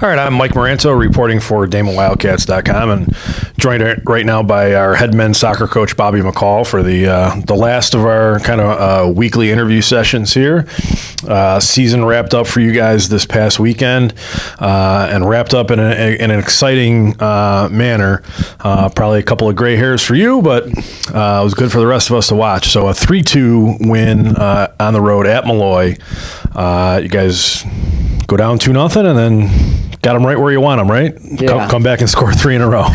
All right, I'm Mike Moranto, reporting for DamonWildcats.com, and joined right now by our head men's soccer coach, Bobby McCall, for the last of our kind of weekly interview sessions here. Season wrapped up for you guys this past weekend, and wrapped up in an exciting manner. Probably a couple of gray hairs for you, but it was good for the rest of us to watch. So a 3-2 win on the road at Malloy. You guys go down 2-0, and then got them right where you want them, right? Yeah. Come back and score 3 in a row.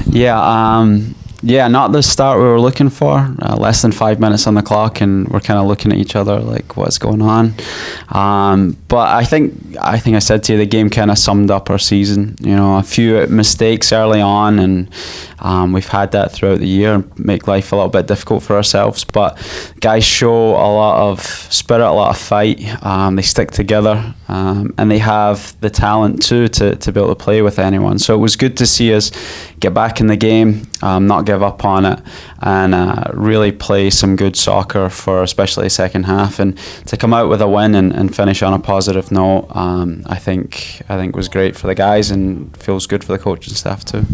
Yeah, not the start we were looking for. Less than 5 minutes on the clock, and we're kind of looking at each other like, what's going on? But I think I said to you, the game kind of summed up our season. You know, a few mistakes early on, and we've had that throughout the year, make life a little bit difficult for ourselves. But guys show a lot of spirit, a lot of fight. They stick together, and they have the talent too to be able to play with anyone. So it was good to see us get back in the game, not give up on it, and really play some good soccer for especially the second half, and to come out with a win and finish on a positive note. I think was great for the guys, and feels good for the coaching staff too.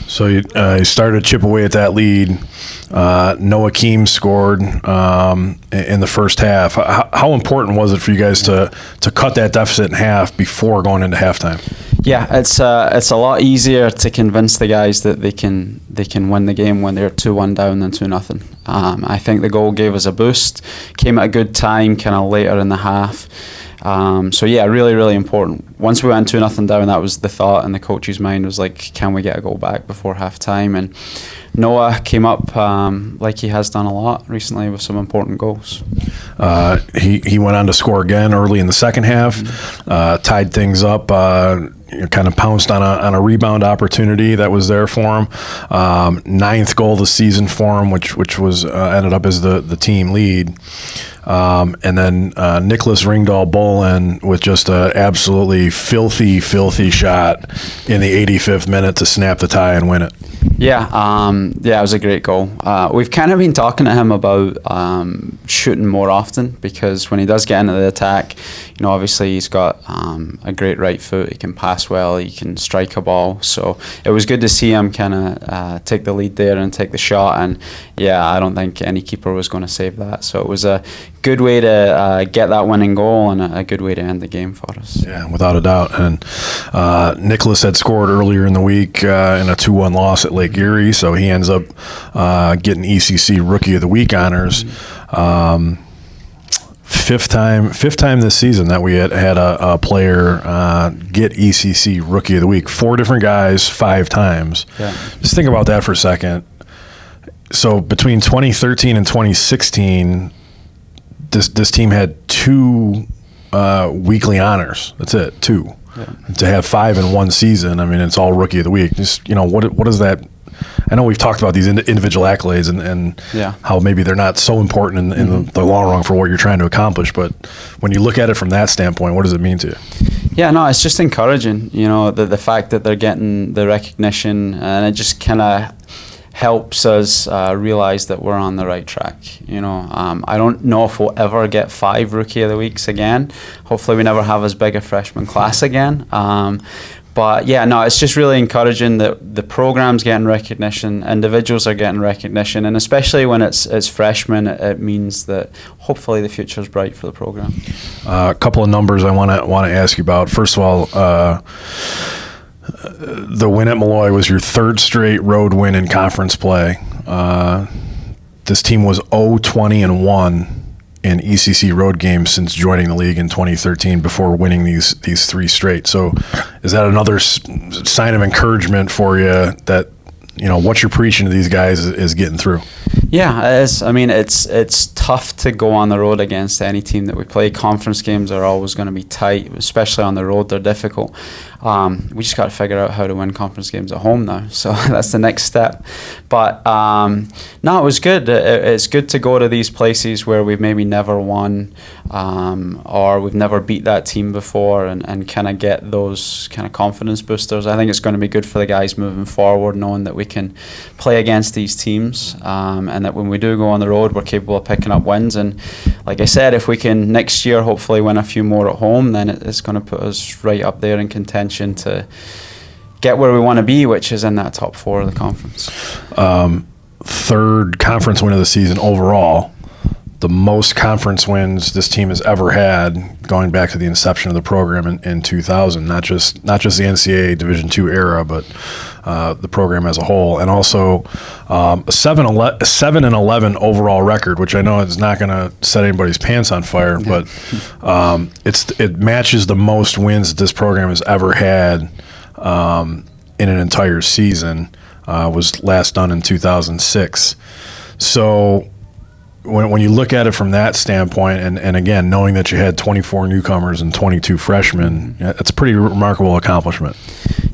So you started to chip away at that lead. Noah Keem scored in the first half. How important was it for you guys to cut that deficit in half before going into halftime? Yeah, it's a lot easier to convince the guys that they can win the game when they're 2-1 down than 2-0. I think the goal gave us a boost, came at a good time, kind of later in the half. So yeah, really, really important. Once we went 2-0 down, that was the thought in the coach's mind, was like, can we get a goal back before half time? And Noah came up like he has done a lot recently with some important goals. He went on to score again early in the second half, tied things up, kind of pounced on a rebound opportunity that was there for him. 9th goal of the season for him, which was ended up as the team lead. And then Nicholas Ringdahl Bolin with just an absolutely filthy shot in the 85th minute to snap the tie and win it. Yeah, it was a great goal. We've kind of been talking to him about shooting more often, because when he does get into the attack, you know, obviously he's got a great right foot. He can pass well. He can strike a ball. So it was good to see him kind of take the lead there and take the shot. And yeah, I don't think any keeper was going to save that. So it was a good way to get that winning goal, and a good way to end the game for us. Yeah, without a doubt. And Nicholas had scored earlier in the week in a 2-1 loss at Lake Erie, so he ends up getting ECC Rookie of the Week honors. Fifth time this season that we had a player get ECC Rookie of the Week. 4 different guys, 5 times. Yeah. Just think about that for a second. So between 2013 and 2016, this team had 2 weekly honors. That's it, 2. Yeah. To have 5 in one season, I mean, it's all Rookie of the Week. Just, you know, what is that? I know we've talked about these individual accolades and how maybe they're not so important in the long run for what you're trying to accomplish, but when you look at it from that standpoint, what does it mean to you? Yeah, no, it's just encouraging, you know, the fact that they're getting the recognition, and it just kind of helps us realize that we're on the right track. You know, I don't know if we'll ever get 5 Rookie of the Weeks again. Hopefully we never have as big a freshman class again. But yeah, no, it's just really encouraging that the program's getting recognition, individuals are getting recognition, and especially when it's freshmen, it means that hopefully the future's bright for the program. A couple of numbers I want to ask you about. First of all, the win at Malloy was your 3rd straight road win in conference play. This team was 0-20-1 in ECC road games since joining the league in 2013 before winning these 3 straight. So is that another sign of encouragement for you that, you know, what you're preaching to these guys is getting through? Yeah, it is. I mean, it's tough to go on the road against any team that we play. Conference games are always going to be tight, especially on the road. They're difficult. We just got to figure out how to win conference games at home now. So that's the next step. But no, it was good. It's good to go to these places where we've maybe never won or we've never beat that team before, and kind of get those kind of confidence boosters. I think it's going to be good for the guys moving forward, knowing that we can play against these teams. and that when we do go on the road, we're capable of picking up wins. And like I said, if we can next year hopefully win a few more at home, then it's going to put us right up there in contention to get where we want to be, which is in that top 4 of the conference. Third conference win of the season overall, the most conference wins this team has ever had, going back to the inception of the program in 2000. Not just the NCAA Division II era, but the program as a whole, and also a 7-11 overall record, which I know is not going to set anybody's pants on fire, but it matches the most wins that this program has ever had in an entire season. Was last done in 2006. So when you look at it from that standpoint, and again, knowing that you had 24 newcomers and 22 freshmen, that's a pretty remarkable accomplishment.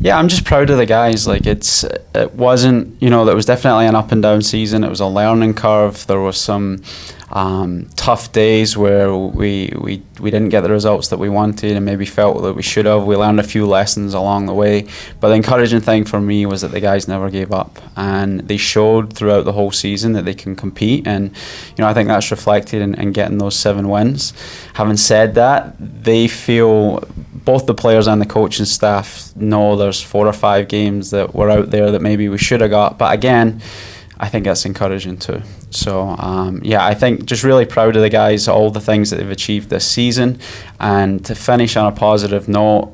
Yeah, I'm just proud of the guys. Like it wasn't, that was definitely an up and down season. It was a learning curve. There was some tough days where we didn't get the results that we wanted and maybe felt that we should have. We learned a few lessons along the way, but the encouraging thing for me was that the guys never gave up, and they showed throughout the whole season that they can compete, and I think that's reflected in getting those 7 wins. Having said that, they feel, both the players and the coaching staff know there's 4 or 5 games that were out there that maybe we should have got, but again, I think that's encouraging too. So, I think just really proud of the guys, all the things that they've achieved this season, and to finish on a positive note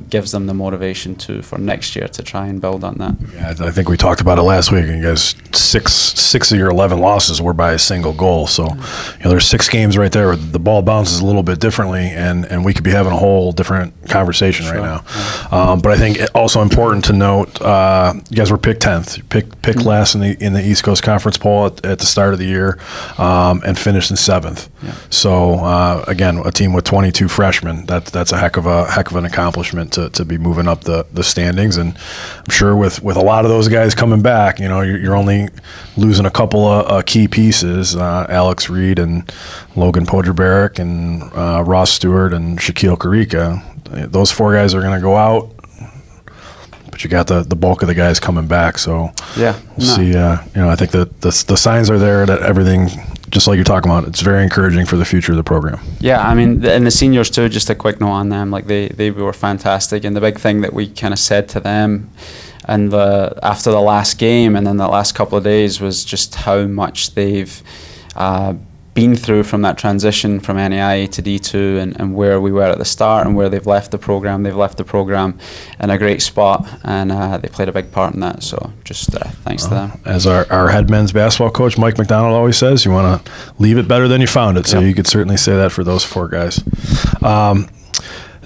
gives them the motivation for next year to try and build on that. Yeah, I think we talked about it last week, and you guys, six of your 11 losses were by a single goal. So, there's 6 games right there where the ball bounces a little bit differently, and we could be having a whole different conversation right now. Yeah. But I think it also important to note, you guys were picked 10th, picked last in the East Coast Conference poll at the start of the year, and finished in 7th. Yeah. So again, a team with 22 freshmen, that's a heck of an accomplishment to be moving up the standings. And I'm sure with a lot of those guys coming back, you're only losing a couple of key pieces, Alex Reed and Logan Podrebaric and Ross Stewart and Shaquille Karika. Those 4 guys are going to go out, but you got the bulk of the guys coming back. So we'll see. I think that the signs are there that everything, just like you're talking about, it's very encouraging for the future of the program. Yeah, I mean, and the seniors too, just a quick note on them, like they were fantastic. And the big thing that we kind of said to them and after the last game and then the last couple of days was just how much they've been through from that transition from NAIA to D2 and where we were at the start and where they've left the program. They've left the program in a great spot, and they played a big part in that. So just thanks to them. As our head men's basketball coach, Mike McDonald, always says, you want to leave it better than you found it. So you could certainly say that for those 4 guys.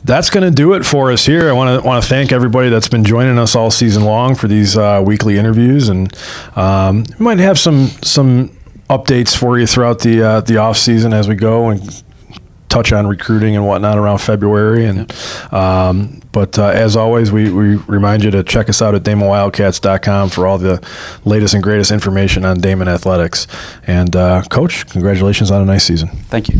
That's going to do it for us here. I want to thank everybody that's been joining us all season long for these weekly interviews, and we might have some updates for you throughout the off season as we go and touch on recruiting and whatnot around February. And but as always, we remind you to check us out at DamonWildcats.com for all the latest and greatest information on Damon athletics. And Coach, congratulations on a nice season. Thank you.